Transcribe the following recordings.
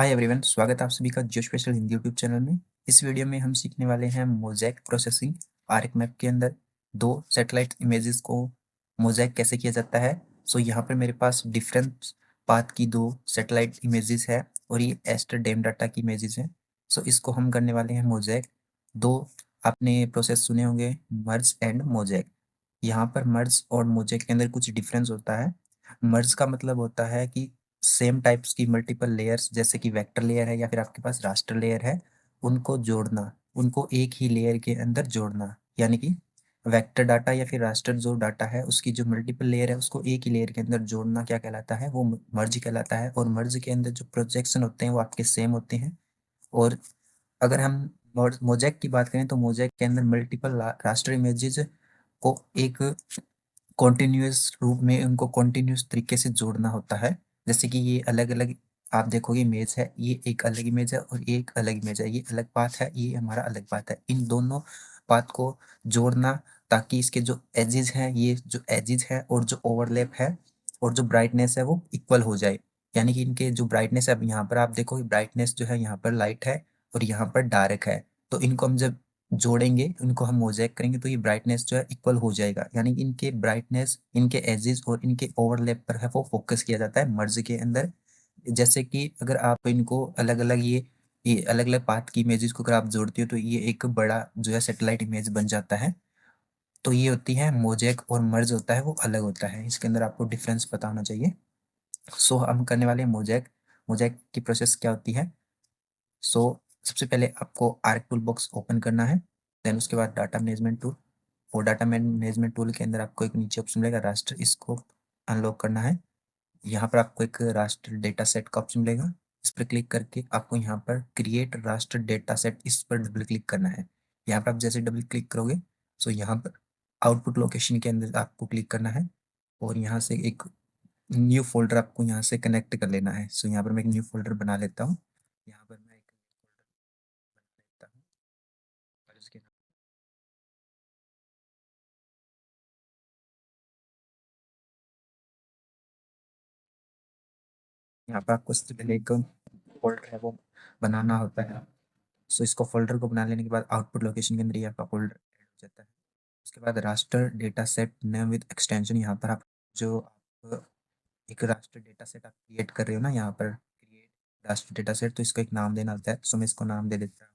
Hi everyone, स्वागत है आप सभी का जियो स्पेशल हिंदी यूट्यूब चैनल में। इस वीडियो में हम सीखने वाले हैं मोज़ेक प्रोसेसिंग। आर्क मैप के अंदर दो सैटेलाइट इमेजेस को मोज़ेक कैसे किया जाता है। सो यहाँ पर मेरे पास डिफरेंट पाथ की दो सैटेलाइट इमेजेस है और ये एस्ट्रोडेम डाटा की इमेजेस हैं। सो इसको हम करने वाले हैं मोज़ेक। दो आपने प्रोसेस सुने होंगे, मर्ज एंड मोज़ेक। यहाँ पर मर्ज और मोज़ेक के अंदर कुछ डिफरेंस होता है। मर्ज का मतलब होता है कि सेम टाइप्स की मल्टीपल लेयर्स, जैसे कि वेक्टर लेयर है या फिर आपके पास रास्टर लेयर है, उनको जोड़ना, उनको एक ही लेयर के अंदर जोड़ना। यानी कि वेक्टर डाटा या फिर रास्टर जो डाटा है उसकी जो मल्टीपल लेयर है उसको एक ही लेयर के अंदर जोड़ना क्या कहलाता है, वो मर्ज कहलाता है। और मर्ज के अंदर जो प्रोजेक्शन होते हैं वो आपके सेम होते हैं। और अगर हम मोज़ेक की बात करें तो मोज़ेक के अंदर मल्टीपल रास्टर इमेजेस को एक कॉन्टिन्यूअस रूप में, उनको कॉन्टिन्यूअस तरीके से जोड़ना होता है। जैसे कि ये अलग-अलग आप देखोगे इमेज है, ये एक अलग इमेज है और ये एक अलग इमेज है, ये अलग पाथ है, ये हमारा अलग पाथ है। इन दोनों पाथ को जोड़ना ताकि इसके जो एजेस हैं, ये जो एजेस हैं और जो ओवरलैप है और जो ब्राइटनेस है वो इक्वल हो जाए। यानी कि इनके जो ब्राइटनेस है, अब यहाँ पर आप देखोगे ब्राइटनेस जो है यहाँ पर लाइट है और यहाँ पर डार्क है। तो इनको हम जब जोड़ेंगे, इनको हम मोज़ेक करेंगे तो ये ब्राइटनेस जो है इक्वल हो जाएगा। यानी कि इनके ब्राइटनेस, इनके एजेस और इनके ओवरलैप पर है वो फ़ोकस किया जाता है मर्ज के अंदर। जैसे कि अगर आप इनको अलग-अलग ये अलग-अलग पाथ की इमेजेस को अगर आप जोड़ते हो तो ये एक बड़ा जो है सैटेलाइट इमेज बन जाता है। तो ये होती है मोज़ेक और मर्ज होता है वो अलग होता है। इसके अंदर आपको डिफरेंस पता होना चाहिए। सो हम करने वाले हैं मोज़ेक। मोज़ेक की प्रोसेस क्या होती है? सो सबसे पहले आपको आर्क टूल बॉक्स ओपन करना है। देन उसके बाद डाटा मैनेजमेंट टूल, और डाटा मैनेजमेंट टूल के अंदर आपको एक नीचे ऑप्शन मिलेगा रास्टर, इसको अनलॉक करना है। यहाँ पर आपको एक रास्टर डेटा सेट का ऑप्शन मिलेगा। इस पर क्लिक करके आपको यहाँ पर क्रिएट रास्टर डेटा सेट, इस पर डबल क्लिक करना है। यहाँ पर आप जैसे डबल क्लिक करोगे सो यहाँ पर आउटपुट लोकेशन के अंदर आपको क्लिक करना है और यहाँ से एक न्यू फ़ोल्डर आपको यहाँ से कनेक्ट कर लेना है। सो यहाँ पर मैं एक न्यू फ़ोल्डर बना लेता हूँ। यहाँ पर मैं एक फ़ोल्डर बना लेता हूँ और इसके नाम, यहाँ पर आपको सबसे पहले एक फ़ोल्डर है वो बनाना होता है। सो इसको फ़ोल्डर को बना लेने के बाद आउटपुट लोकेशन के अंदर ये आपका फ़ोल्डर ऐड हो जाता है। उसके बाद raster data set name with extension, यहाँ पर आप जो आप एक रास्टर डेटा सेट आप क्रिएट कर रहे हो ना, यहाँ पर क्रिएट रास्टर डेटा सेट, तो इसको एक नाम देना होता है। सो मैं इसको नाम दे देता हूँ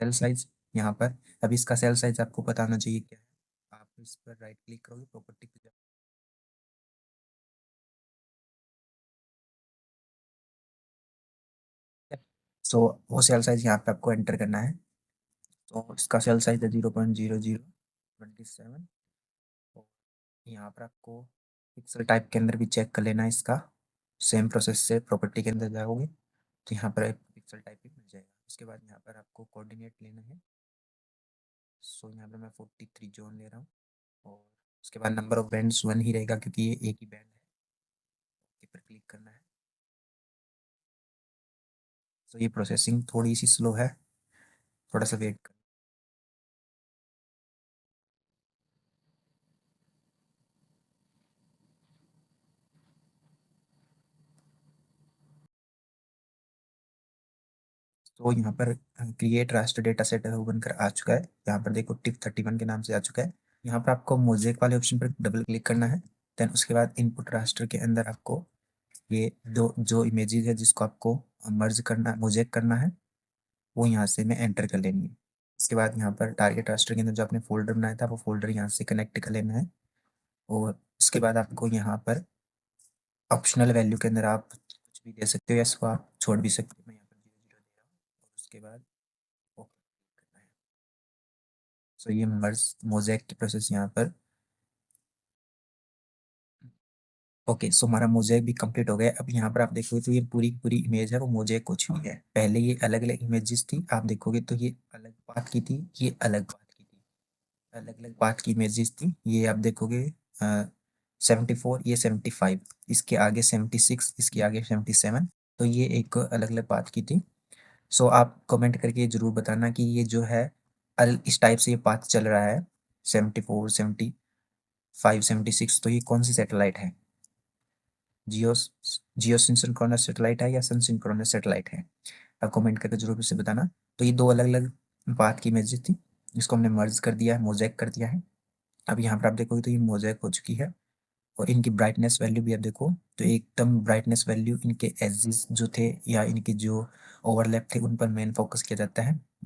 सेल साइज। यहाँ पर अभी इसका सेल साइज आपको पता होना चाहिए क्या है। आप इस पर राइट क्लिक करोगे, प्रॉपर्टी पे जाओगे। सो वो सेल साइज यहाँ पे आपको एंटर करना है। तो इसका सेल साइज है 0.0027। और यहाँ पर आपको पिक्सल टाइप के अंदर भी चेक कर लेना है इसका। सेम प्रोसेस से प्रॉपर्टी के अंदर जाओगे तो यहाँ पर एक पिक्सल टाइप भी मिल जाएगा। उसके बाद यहाँ पर आपको कोऑर्डिनेट लेना है। सो यहाँ पर मैं 43 जोन ले रहा हूँ और उसके बाद नंबर ऑफ बैंड्स 1 ही रहेगा क्योंकि ये एक ही बैंड है। ओके पर क्लिक करना है। तो ये प्रोसेसिंग थोड़ी सी स्लो है, थोड़ा सा वेट कर। तो यहाँ पर क्रिएट रास्टर डेटा सेट है वो बनकर आ चुका है। यहाँ पर देखो टिप 31 के नाम से आ चुका है। यहाँ पर आपको मोज़ेक वाले ऑप्शन पर डबल क्लिक करना है। देन उसके बाद इनपुट रास्टर के अंदर आपको ये दो जो इमेजेस है जिसको आपको मर्ज करना, मोज़ेक करना है, वो यहाँ से मैं एंटर कर लेनी है। उसके बाद यहाँ पर टारगेट रास्टर के अंदर जो आपने फ़ोल्डर बनाया था वो फ़ोल्डर यहाँ से कनेक्ट कर लेना है। और उसके बाद आपको यहाँ पर ऑप्शनल वैल्यू के अंदर आप कुछ भी दे सकते हो या इसको आप छोड़ भी सकते हो। मैं यहाँ पर 0 0 दे रहा हूँ और उसके बाद ओके करना है। सो ये मर्ज मोज़ेक की प्रोसेस यहाँ पर ओके। सो हमारा मोज़ेक भी कंप्लीट हो गया। अब यहाँ पर आप देखोगे तो ये पूरी की पूरी इमेज है वो मोज़ेक हो चुकी है। पहले ये अलग-अलग इमेजेस थी, आप देखोगे तो ये अलग पाथ की थी, ये अलग पाथ की थी। अलग-अलग पाथ की इमेजेस थी। ये आप देखोगे 74, ये 75, इसके आगे 76, इसके आगे 77। तो ये एक अलग-अलग पाथ की थी। सो आप कमेंट करके ज़रूर बताना कि ये जो है इस टाइप से ये पाथ चल रहा है 74, 70। 576। तो ये कौन सी सैटेलाइट है? जियो जियो सिंक्रोनस सैटेलाइट है या सन सिंक्रोनस सैटेलाइट है? आप कमेंट करके जरूर से बताना। तो ये दो अलग अलग बात की इमेजेस थी, जिसको हमने मर्ज कर दिया है, मोज़ेक कर दिया है। अब यहाँ पर आप देखोगे तो ये मोज़ेक हो चुकी है। और इनकी ब्राइटनेस वैल्यू भी आप देखो तो एकदम ब्राइटनेस वैल्यू इनके एजेस जो थे या इनके जो ओवरलैप थे उन पर मेन फोकस किया जाता है।